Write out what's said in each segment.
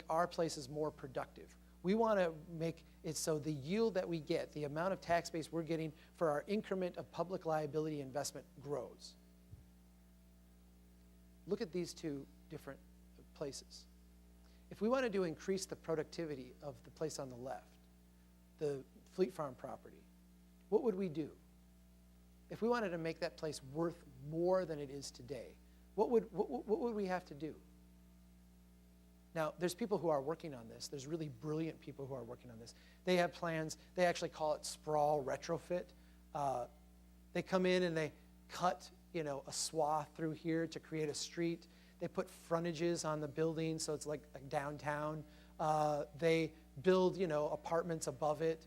our places more productive. We want to make it so the yield that we get, the amount of tax base we're getting for our increment of public liability investment grows. Look at these two different places. If we wanted to increase the productivity of the place on the left, the Fleet Farm property, what would we do? If we wanted to make that place worth more than it is today, what would we have to do? Now, there's people who are working on this. There's really brilliant people who are working on this. They have plans. They actually call it sprawl retrofit. They come in and they cut, a swath through here to create a street. They put frontages on the building so it's like downtown. They build, apartments above it.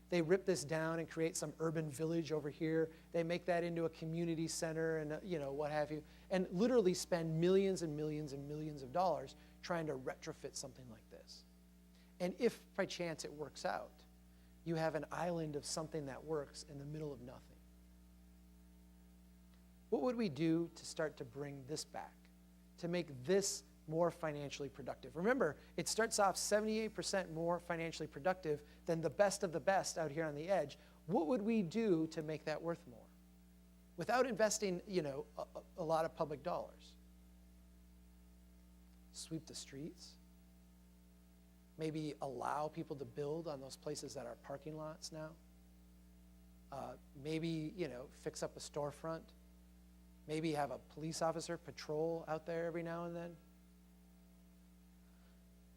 They rip this down and create some urban village over here. They make that into a community center and, what have you, and literally spend millions and millions and millions of dollars trying to retrofit something like this. And if by chance it works out, you have an island of something that works in the middle of nothing. What would we do to start to bring this back, to make this more financially productive? Remember, it starts off 78% more financially productive than the best of the best out here on the edge. What would we do to make that worth more without investing, a lot of public dollars? Sweep the streets. Maybe allow people to build on those places that are parking lots now. Maybe, fix up a storefront. Maybe have a police officer patrol out there every now and then.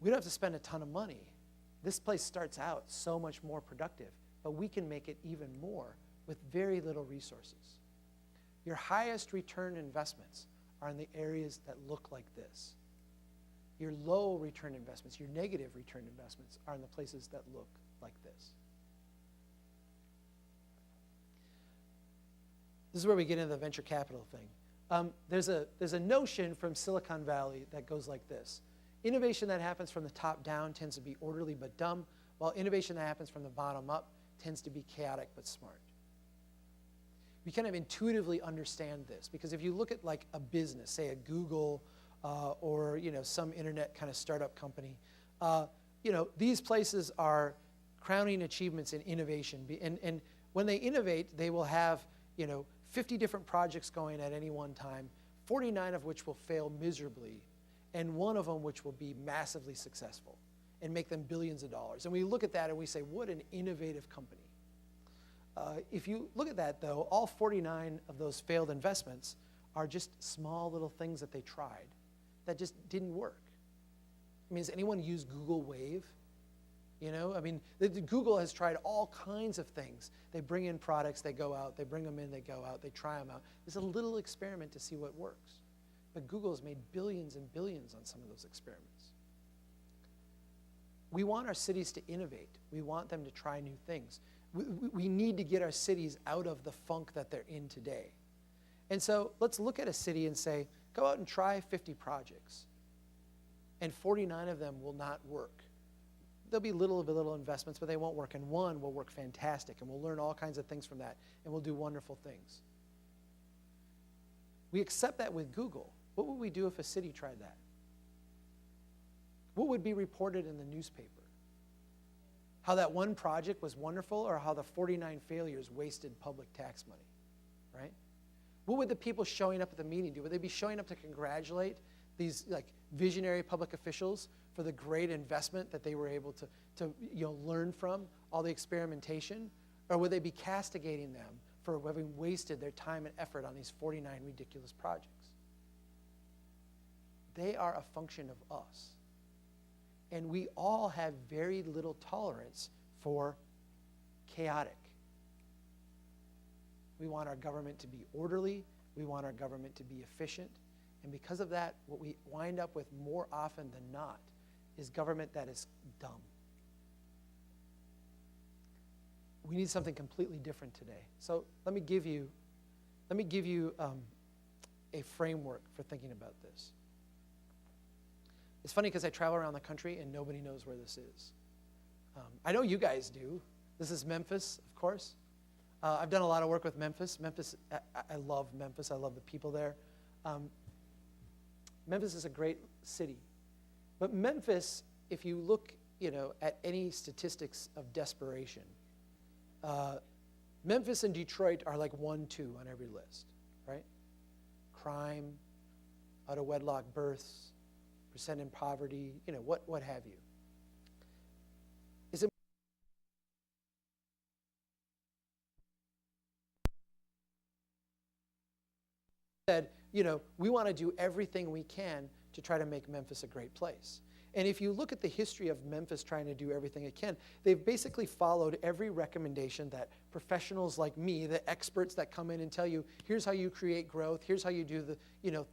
We don't have to spend a ton of money. This place starts out so much more productive, but we can make it even more with very little resources. Your highest return investments are in the areas that look like this. Your low return investments, your negative return investments, are in the places that look like this. This is where we get into the venture capital thing. There's a notion from Silicon Valley that goes like this. Innovation that happens from the top down tends to be orderly but dumb, while innovation that happens from the bottom up tends to be chaotic but smart. We kind of intuitively understand this because if you look at like a business, say a Google or some internet kind of startup company, these places are crowning achievements in innovation. And when they innovate, they will have 50 different projects going at any one time, 49 of which will fail miserably, and one of them which will be massively successful and make them billions of dollars. And we look at that and we say, what an innovative company. If you look at that, though, all 49 of those failed investments are just small little things that they tried that just didn't work. I mean, has anyone used Google Wave? Google has tried all kinds of things. They bring in products, they go out, they bring them in, they go out, they try them out. It's a little experiment to see what works. But Google has made billions and billions on some of those experiments. We want our cities to innovate. We want them to try new things. We need to get our cities out of the funk that they're in today. And so let's look at a city and say, go out and try 50 projects. And 49 of them will not work. There'll be little investments, but they won't work. And one will work fantastic, and we'll learn all kinds of things from that, and we'll do wonderful things. We accept that with Google. What would we do if a city tried that? What would be reported in the newspaper? How that one project was wonderful, or how the 49 failures wasted public tax money, right? What would the people showing up at the meeting do? Would they be showing up to congratulate these visionary public officials for the great investment that they were able to learn from, all the experimentation? Or would they be castigating them for having wasted their time and effort on these 49 ridiculous projects? They are a function of us. And we all have very little tolerance for chaotic. We want our government to be orderly. We want our government to be efficient. And because of that, what we wind up with more often than not is government that is dumb. We need something completely different today. So let me give you a framework for thinking about this. It's funny because I travel around the country and nobody knows where this is. I know you guys do. This is Memphis, of course. I've done a lot of work with Memphis. I love Memphis. I love the people there. Memphis is a great city. But Memphis, if you look, at any statistics of desperation, Memphis and Detroit are like 1, 2 on every list, right? Crime, out-of-wedlock births, percent in poverty, what have you. Is it said, we want to do everything we can to try to make Memphis a great place. And if you look at the history of Memphis trying to do everything it can, they've basically followed every recommendation that professionals like me, the experts that come in and tell you, here's how you create growth, here's how you do the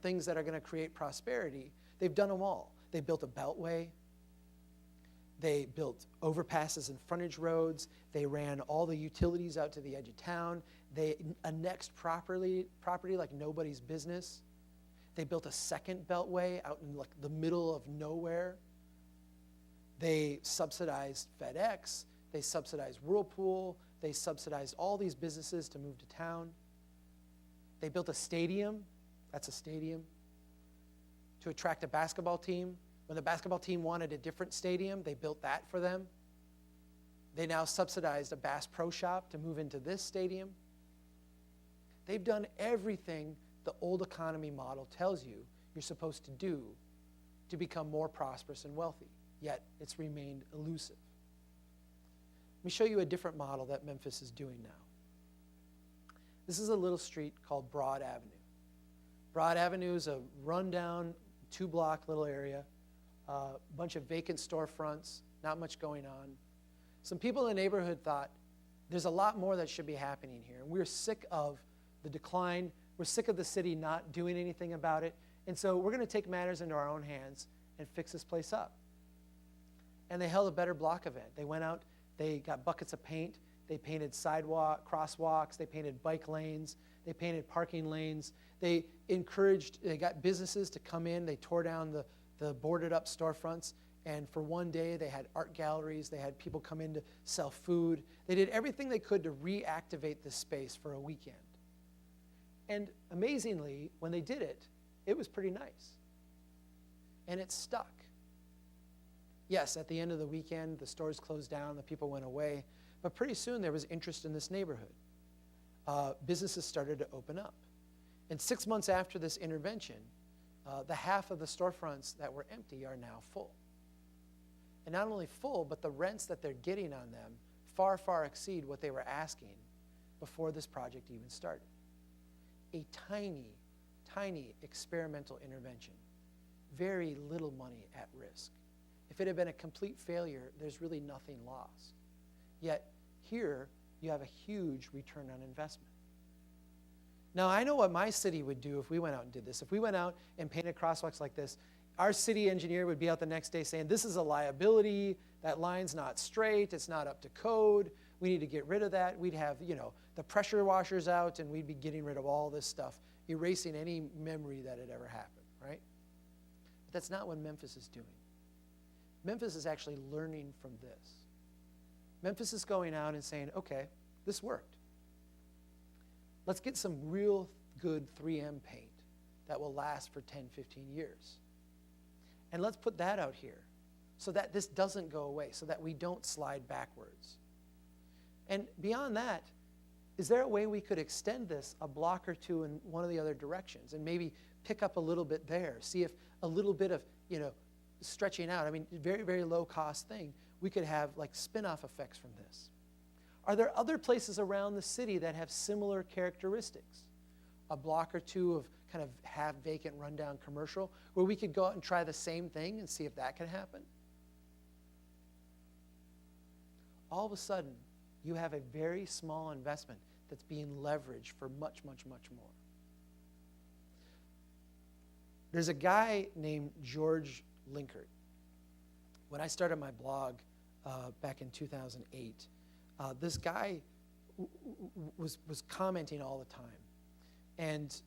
things that are going to create prosperity. They've done them all. They built a beltway. They built overpasses and frontage roads. They ran all the utilities out to the edge of town. They annexed property like nobody's business. They built a second beltway out in like the middle of nowhere. They subsidized FedEx. They subsidized Whirlpool. They subsidized all these businesses to move to town. They built a stadium. That's a stadium. To attract a basketball team. When the basketball team wanted a different stadium, they built that for them. They now subsidized a Bass Pro Shop to move into this stadium. They've done everything the old economy model tells you you're supposed to do to become more prosperous and wealthy, yet it's remained elusive. Let me show you a different model that Memphis is doing now. This is a little street called Broad Avenue. Broad Avenue is a rundown 2-block little area, a bunch of vacant storefronts, not much going on. Some people in the neighborhood thought, there's a lot more that should be happening here. And we're sick of the decline. We're sick of the city not doing anything about it. And so we're going to take matters into our own hands and fix this place up. And they held a Better Block event. They went out, they got buckets of paint, they painted sidewalk, crosswalks, they painted bike lanes, they painted parking lanes. They got businesses to come in, they tore down the boarded up storefronts, and for one day they had art galleries, they had people come in to sell food. They did everything they could to reactivate this space for a weekend. And amazingly, when they did it, it was pretty nice. And it stuck. Yes, at the end of the weekend, the stores closed down, the people went away, but pretty soon there was interest in this neighborhood. Businesses started to open up. And 6 months after this intervention, the half of the storefronts that were empty are now full. And not only full, but the rents that they're getting on them far, far exceed what they were asking before this project even started. A tiny, tiny experimental intervention. Very little money at risk. If it had been a complete failure, there's really nothing lost. Yet here, you have a huge return on investment. Now, I know what my city would do if we went out and did this. If we went out and painted crosswalks like this, our city engineer would be out the next day saying, this is a liability, that line's not straight, it's not up to code, we need to get rid of that. We'd have, the pressure washers out, and we'd be getting rid of all this stuff, erasing any memory that had ever happened, right? But that's not what Memphis is doing. Memphis is actually learning from this. Memphis is going out and saying, okay, this worked. Let's get some real good 3M paint that will last for 10, 15 years. And let's put that out here so that this doesn't go away, so that we don't slide backwards. And beyond that, is there a way we could extend this a block or two in one of the other directions and maybe pick up a little bit there, see if a little bit of, stretching out, very, very low cost thing, we could have like spin-off effects from this. Are there other places around the city that have similar characteristics? A block or two of kind of half-vacant, rundown commercial where we could go out and try the same thing and see if that can happen? All of a sudden, you have a very small investment that's being leveraged for much, much, much more. There's a guy named George Linkert. When I started my blog back in 2008, this guy was commenting all the time. And,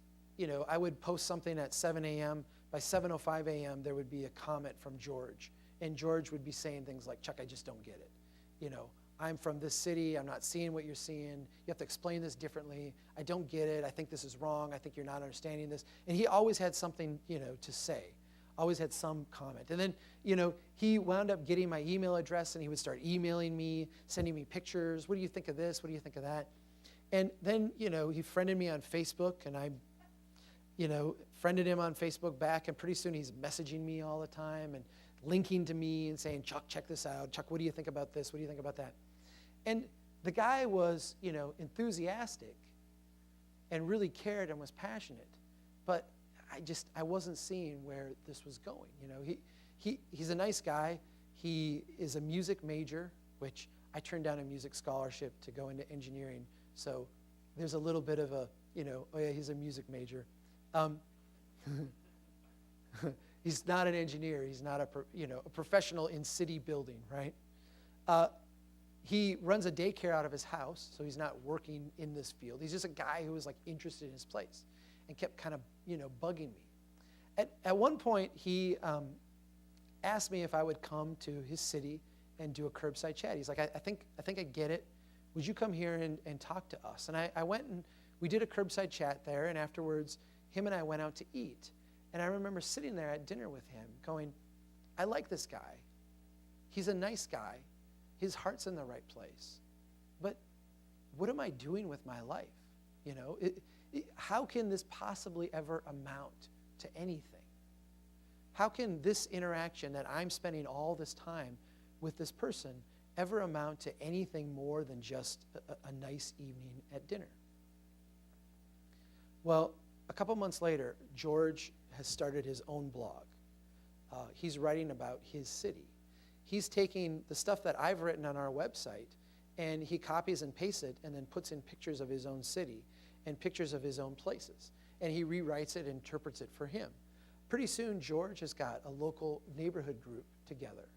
I would post something at 7 a.m. By 7:05 a.m., there would be a comment from George. And George would be saying things like, Chuck, I just don't get it. I'm from this city. I'm not seeing what you're seeing. You have to explain this differently. I don't get it. I think this is wrong. I think you're not understanding this. And he always had something, to say. always had some comment. And then, he wound up getting my email address, and he would start emailing me, sending me pictures. What do you think of this? What do you think of that? And then, he friended me on Facebook, and I, friended him on Facebook back, and pretty soon he's messaging me all the time and linking to me and saying, Chuck, check this out. Chuck, what do you think about this? What do you think about that? And the guy was, enthusiastic and really cared and was passionate, but I wasn't seeing where this was going. He's a nice guy. He is a music major, which I turned down a music scholarship to go into engineering. So there's a little bit of a, oh yeah, he's a music major. He's not an engineer. He's not a professional in city building, right? He runs a daycare out of his house, so he's not working in this field. He's just a guy who was interested in his place and kept kind of, bugging me. At one point, he asked me if I would come to his city and do a curbside chat. He's like, I think I get it. Would you come here and talk to us? And I went and we did a curbside chat there, and afterwards, him and I went out to eat. And I remember sitting there at dinner with him going, I like this guy. He's a nice guy. His heart's in the right place. But what am I doing with my life? How can this possibly ever amount to anything? How can this interaction that I'm spending all this time with this person ever amount to anything more than just a nice evening at dinner? Well, a couple months later, George has started his own blog. He's writing about his city. He's taking the stuff that I've written on our website, and he copies and pastes it and then puts in pictures of his own city and pictures of his own places. And he rewrites it and interprets it for him. Pretty soon, George has got a local neighborhood group together.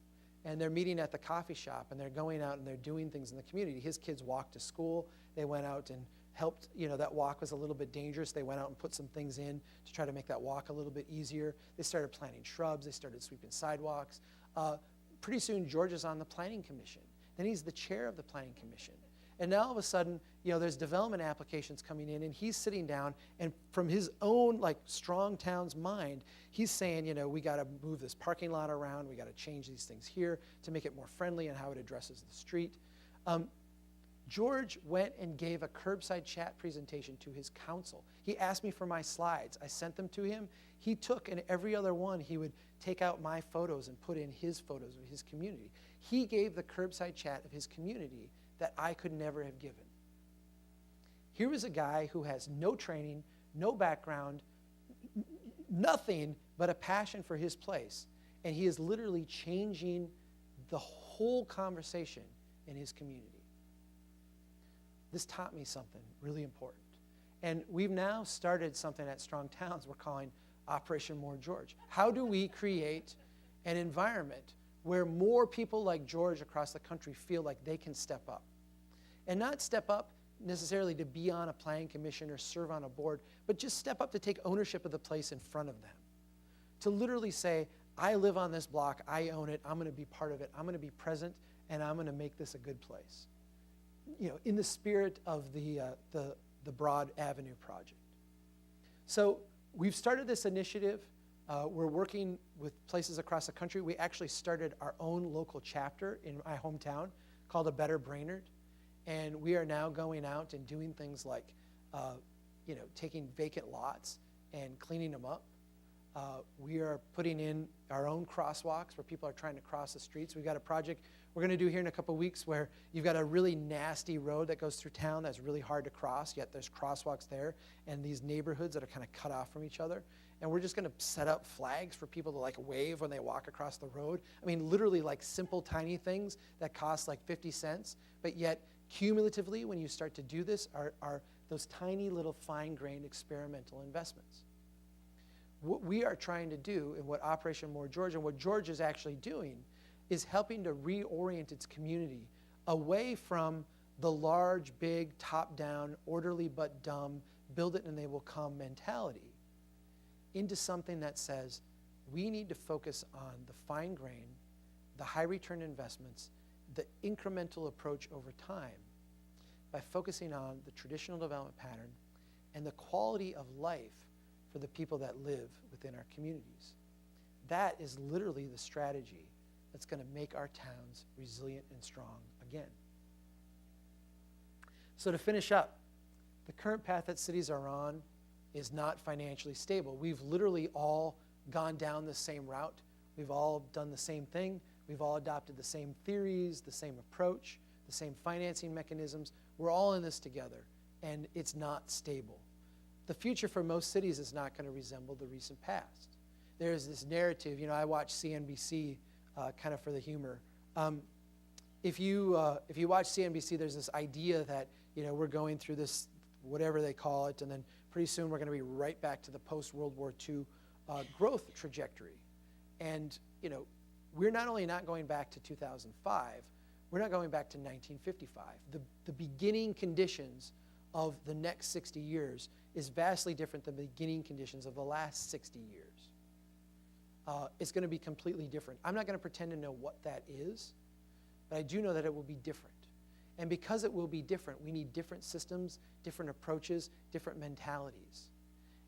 And they're meeting at the coffee shop, and they're going out and they're doing things in the community. His kids walk to school. They went out and helped. That walk was a little bit dangerous. They went out and put some things in to try to make that walk a little bit easier. They started planting shrubs. They started sweeping sidewalks. Pretty soon, George is on the planning commission. Then he's the chair of the planning commission. And now all of a sudden, there's development applications coming in, and he's sitting down, and from his own strong town's mind, he's saying, we got to move this parking lot around. We got to change these things here to make it more friendly and how it addresses the street. George went and gave a curbside chat presentation to his council. He asked me for my slides. I sent them to him. He took, and every other one, he would take out my photos and put in his photos of his community. He gave the curbside chat of his community that I could never have given. Here was a guy who has no training, no background, nothing but a passion for his place. And he is literally changing the whole conversation in his community. This taught me something really important. And we've now started something at Strong Towns we're calling Operation More George. How do we create an environment where more people like George across the country feel like they can step up? And not step up necessarily to be on a planning commission or serve on a board, but just step up to take ownership of the place in front of them. To literally say, I live on this block, I own it, I'm going to be part of it, I'm going to be present, and I'm going to make this a good place. In the spirit of the Broad Avenue Project. So we've started this initiative. We're working with places across the country. We actually started our own local chapter in my hometown called A Better Brainerd. And we are now going out and doing things like, taking vacant lots and cleaning them up. We are putting in our own crosswalks where people are trying to cross the streets. We've got a project we're going to do here in a couple weeks where you've got a really nasty road that goes through town that's really hard to cross, yet there's crosswalks there and these neighborhoods that are kind of cut off from each other. And we're just going to set up flags for people to wave when they walk across the road. I mean, literally simple, tiny things that cost 50 cents, but yet cumulatively, when you start to do this, are those tiny little fine-grained experimental investments. What we are trying to do and what Operation More George and what George is actually doing is helping to reorient its community away from the large, big, top-down, orderly but dumb, build it and they will come mentality into something that says we need to focus on the fine grain, the high return investments, the incremental approach over time by focusing on the traditional development pattern and the quality of life for the people that live within our communities. that is literally the strategy that's going to make our towns resilient and strong again. So to finish up, the current path that cities are on is not financially stable. We've literally all gone down the same route. We've all done the same thing. We've all adopted the same theories, the same approach, the same financing mechanisms. We're all in this together, and it's not stable. The future for most cities is not going to resemble the recent past. There's this narrative, I watch CNBC kind of for the humor. If you watch CNBC, there's this idea that, we're going through this, whatever they call it, and then pretty soon we're going to be right back to the post-World War II growth trajectory. And, we're not only not going back to 2005, we're not going back to 1955. The beginning conditions of the next 60 years is vastly different than the beginning conditions of the last 60 years. It's going to be completely different. I'm not going to pretend to know what that is, but I do know that it will be different. And because it will be different, we need different systems, different approaches, different mentalities.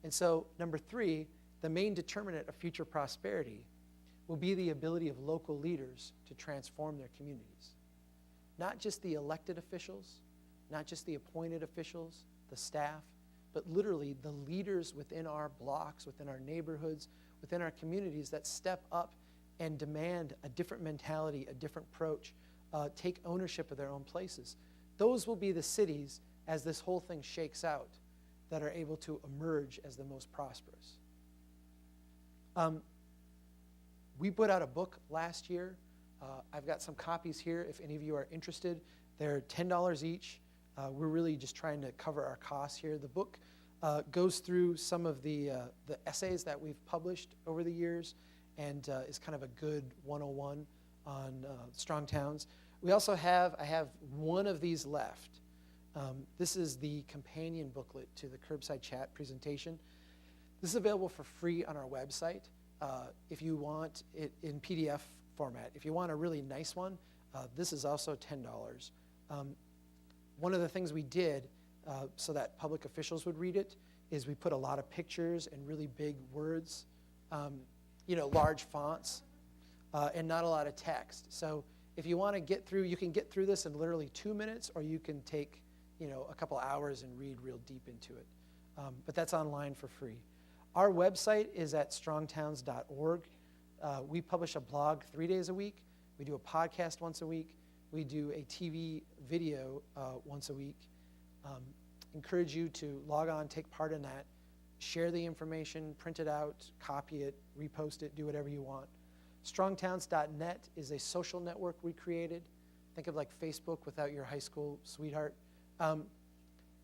And so, number 3, the main determinant of future prosperity will be the ability of local leaders to transform their communities. Not just the elected officials, not just the appointed officials, the staff, but literally the leaders within our blocks, within our neighborhoods, within our communities that step up and demand a different mentality, a different approach, take ownership of their own places. Those will be the cities, as this whole thing shakes out, that are able to emerge as the most prosperous. We put out a book last year. I've got some copies here if any of you are interested. They're $10 each. We're really just trying to cover our costs here. The book goes through some of the essays that we've published over the years and is kind of a good 101 on strong towns. We also I have one of these left. This is the companion booklet to the Curbside Chat presentation. This is available for free on our website if you want it in PDF format. If you want a really nice one, this is also $10. One of the things we did so that public officials would read it is we put a lot of pictures and really big words, large fonts, and not a lot of text. So if you want to get through, you can get through this in literally 2 minutes, or you can take a couple hours and read real deep into it. But that's online for free. Our website is at strongtowns.org. We publish a blog 3 days a week. We do a podcast once a week. We do a TV video once a week. Encourage you to log on, take part in that, share the information, print it out, copy it, repost it, do whatever you want. Strongtowns.net is a social network we created. Think of like Facebook without your high school sweetheart.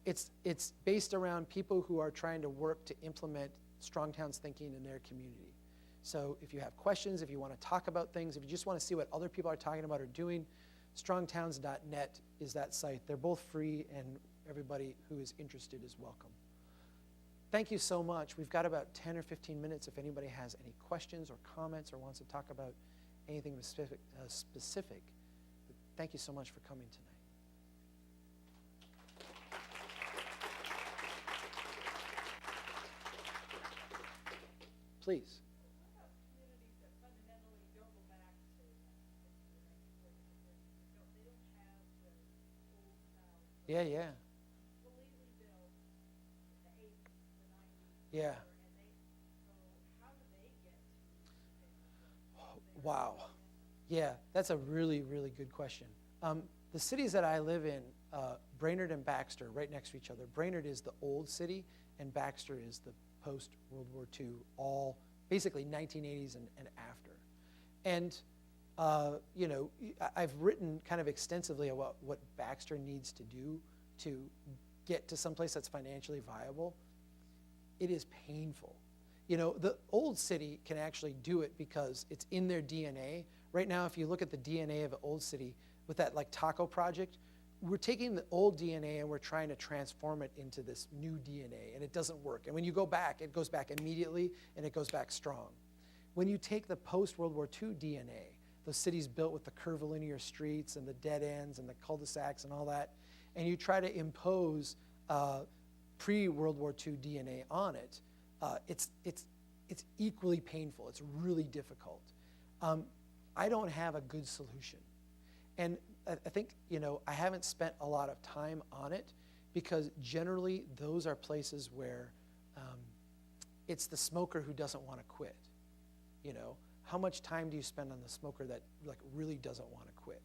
It's based around people who are trying to work to implement Strong Towns thinking in their community. So if you have questions, if you want to talk about things, if you just want to see what other people are talking about or doing, strongtowns.net is that site. They're both free, and everybody who is interested is welcome. Thank you so much. We've got about 10 or 15 minutes if anybody has any questions or comments or wants to talk about anything specific. Thank you so much for coming tonight. Please. Yeah. Yeah. Wow. Yeah, that's a really, really good question. The cities that I live in, Brainerd and Baxter, right next to each other. Brainerd is the old city, and Baxter is the post-World War II, all basically 1980s and after. And, I've written kind of extensively about what Baxter needs to do to get to someplace that's financially viable. It is painful. The old city can actually do it because it's in their DNA. Right now, if you look at the DNA of an old city with that like taco project, we're taking the old DNA and we're trying to transform it into this new DNA, and it doesn't work. And when you go back, it goes back immediately, and it goes back strong. When you take the post-World War II DNA, those cities built with the curvilinear streets and the dead ends and the cul-de-sacs and all that, and you try to impose pre-World War II DNA on it, it's it's equally painful. It's really difficult. I don't have a good solution. And I think, I haven't spent a lot of time on it because generally those are places where it's the smoker who doesn't want to quit. How much time do you spend on the smoker that really doesn't want to quit?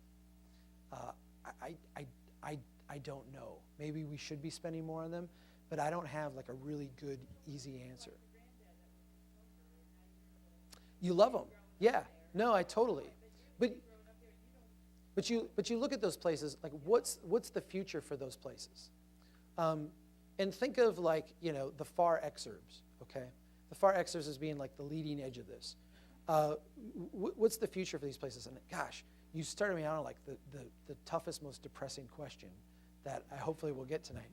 I don't know. Maybe we should be spending more on them, but I don't have a really good, easy answer. You love them, yeah. No, I totally. But you look at those places. What's the future for those places? And think of the far exurbs. Okay, the far exurbs as being the leading edge of this. What's the future for these places? And gosh, you started me out on the toughest, most depressing question that I hopefully will get tonight.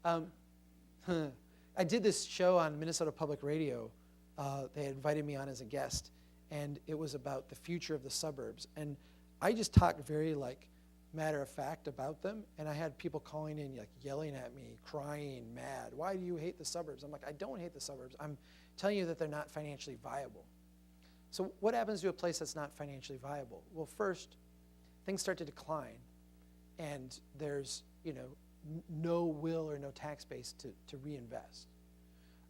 I did this show on Minnesota Public Radio. They invited me on as a guest, and it was about the future of the suburbs. And I just talked very matter of fact about them, and I had people calling in yelling at me, crying, mad. Why do you hate the suburbs? I'm I don't hate the suburbs. I'm telling you that they're not financially viable. So what happens to a place that's not financially viable? Well, first, things start to decline, and there's no will or no tax base to reinvest.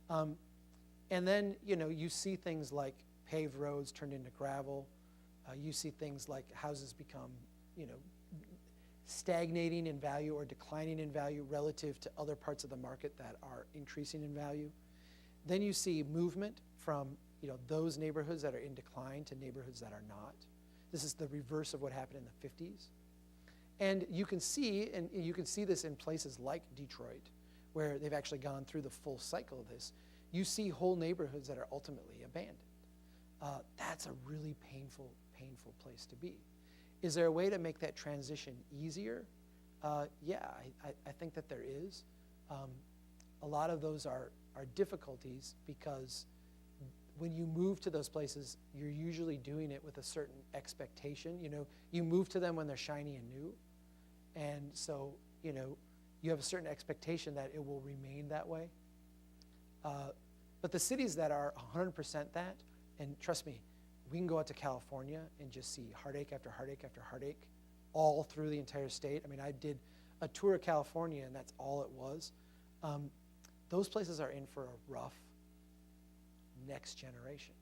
And then you see things like paved roads turned into gravel. You see things like houses become stagnating in value or declining in value relative to other parts of the market that are increasing in value. Then you see movement from those neighborhoods that are in decline to neighborhoods that are not. This is the reverse of what happened in the 50s. And you can see this in places like Detroit, where they've actually gone through the full cycle of this. You see whole neighborhoods that are ultimately abandoned. That's a really painful place to be. Is there a way to make that transition easier? Yeah, I think that there is. A lot of those are difficulties because when you move to those places, you're usually doing it with a certain expectation. You move to them when they're shiny and new. And so, you have a certain expectation that it will remain that way. But the cities that are 100% that, and trust me, we can go out to California and just see heartache after heartache after heartache all through the entire state. I mean, I did a tour of California, and that's all it was. Those places are in for a rough next generation.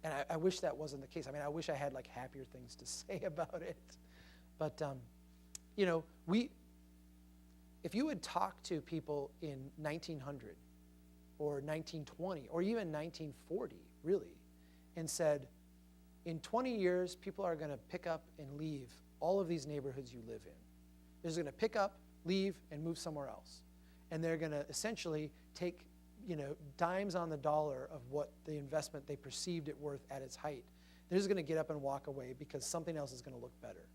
And I wish that wasn't the case. I mean, I wish I had happier things to say about it. But, if you would talk to people in 1900 or 1920 or even 1940, really, and said, in 20 years, people are going to pick up and leave all of these neighborhoods you live in. They're just going to pick up, leave, and move somewhere else. And they're going to essentially take, dimes on the dollar of what the investment they perceived it worth at its height. They're just going to get up and walk away because something else is going to look better.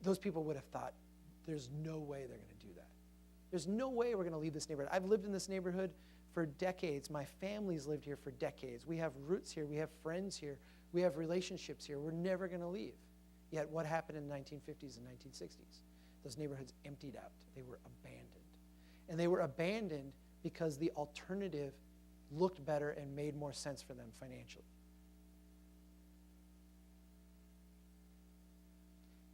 Those people would have thought, there's no way they're going to do that. There's no way we're going to leave this neighborhood. I've lived in this neighborhood for decades. My family's lived here for decades. We have roots here. We have friends here. We have relationships here. We're never going to leave. Yet what happened in the 1950s and 1960s? Those neighborhoods emptied out. They were abandoned. And they were abandoned because the alternative looked better and made more sense for them financially.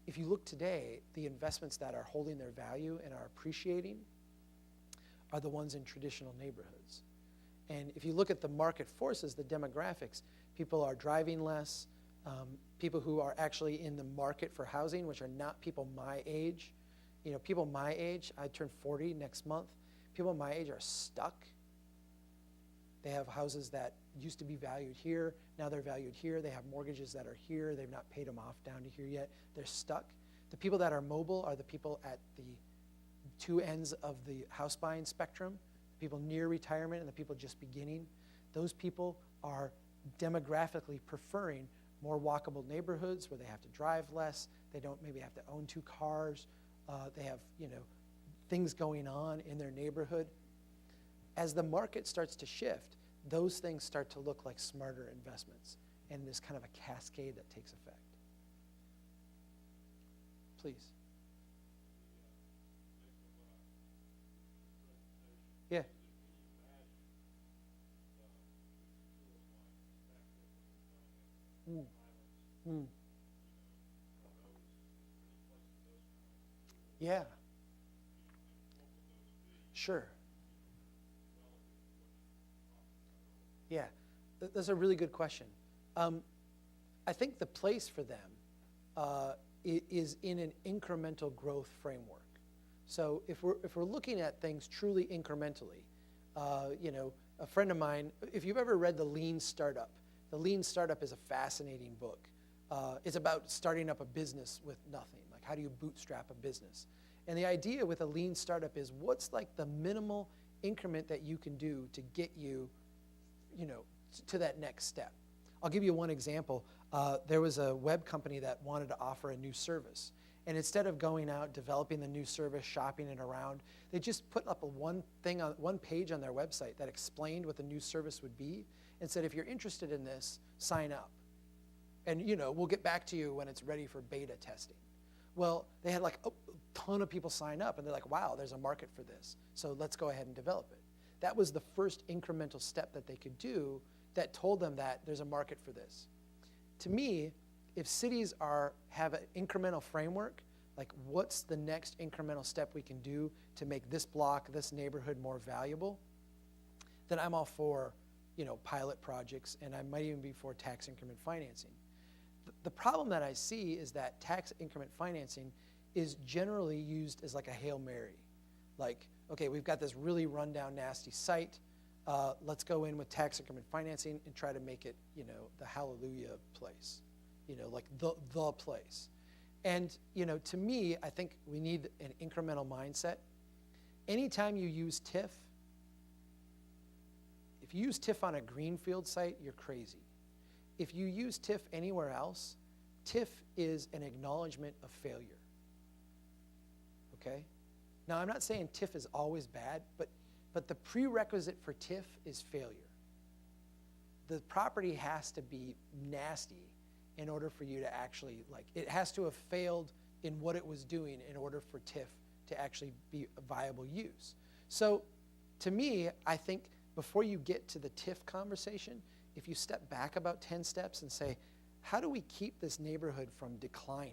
If you look today, the investments that are holding their value and are appreciating are the ones in traditional neighborhoods. And if you look at the market forces, the demographics, people are driving less. People who are actually in the market for housing, which are not people my age. People my age, I turn 40 next month. People my age are stuck. They have houses that used to be valued here. Now they're valued here. They have mortgages that are here. They've not paid them off down to here yet. They're stuck. The people that are mobile are the people at the two ends of the house buying spectrum, the people near retirement and the people just beginning. Those people are demographically preferring more walkable neighborhoods where they have to drive less. They don't maybe have to own 2 cars. They have, things going on in their neighborhood. As the market starts to shift, those things start to look like smarter investments, and there's kind of a cascade that takes effect. Please. Yeah. Mm. Mm. Yeah. Sure. Yeah, that's a really good question. I think the place for them is in an incremental growth framework. So if we're looking at things truly incrementally, a friend of mine, if you've ever read The Lean Startup is a fascinating book. It's about starting up a business with nothing. Like, how do you bootstrap a business? And the idea with a lean startup is, what's like the minimal increment that you can do to get you, to that next step. I'll give you one example. There was a web company that wanted to offer a new service. And instead of going out, developing the new service, shopping it around, they just put up one page on their website that explained what the new service would be and said, if you're interested in this, sign up. And we'll get back to you when it's ready for beta testing. Well, they had like a ton of people sign up, and they're like, wow, there's a market for this. So let's go ahead and develop it. That was the first incremental step that they could do that told them that there's a market for this. To me, if cities have an incremental framework, like what's the next incremental step we can do to make this block, this neighborhood more valuable, then I'm all for pilot projects, and I might even be for tax increment financing. The problem that I see is that tax increment financing is generally used as like a Hail Mary. Like, okay, we've got this really rundown, nasty site. Let's go in with tax increment financing and try to make it, the hallelujah place, like the place. And, to me, I think we need an incremental mindset. Anytime you use TIF, if you use TIF on a greenfield site, you're crazy. If you use TIF anywhere else, TIF is an acknowledgement of failure. Okay? Now, I'm not saying TIF is always bad, but the prerequisite for TIF is failure. The property has to be nasty in order for you to actually, it has to have failed in what it was doing in order for TIF to actually be a viable use. So, to me, I think before you get to the TIF conversation, if you step back about 10 steps and say, how do we keep this neighborhood from declining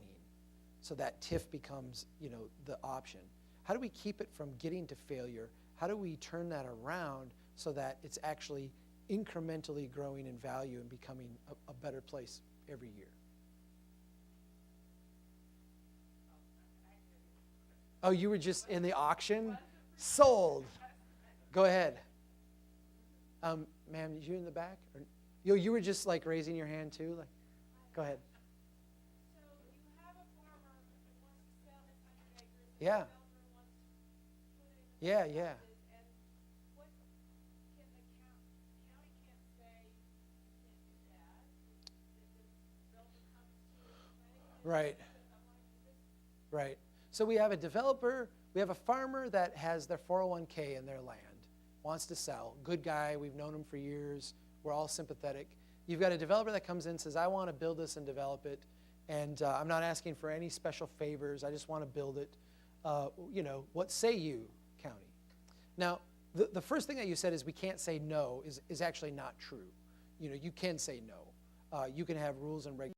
so that TIF becomes, the option? How do we keep it from getting to failure? How do we turn that around so that it's actually incrementally growing in value and becoming a better place every year? Oh, you were just in the auction? Sold. Go ahead. Ma'am, you in the back? Or, you were just like raising your hand too? Go ahead. So you have a farmer who wants to sell his 100 acres. Yeah. The developer wants to put in Yeah. And what can the county can't say you can't do that. If the developer comes to the planning commission, Right. Right. So we have a developer, we have a farmer that has their 401k in their land, wants to sell. Good guy, we've known him for years, we're all sympathetic. You've got a developer that comes in and says, I want to build this and develop it, and I'm not asking for any special favors, I just want to build it. What say you, county? Now, the first thing that you said is we can't say no is actually not true. You can say no. You can have rules and regulations.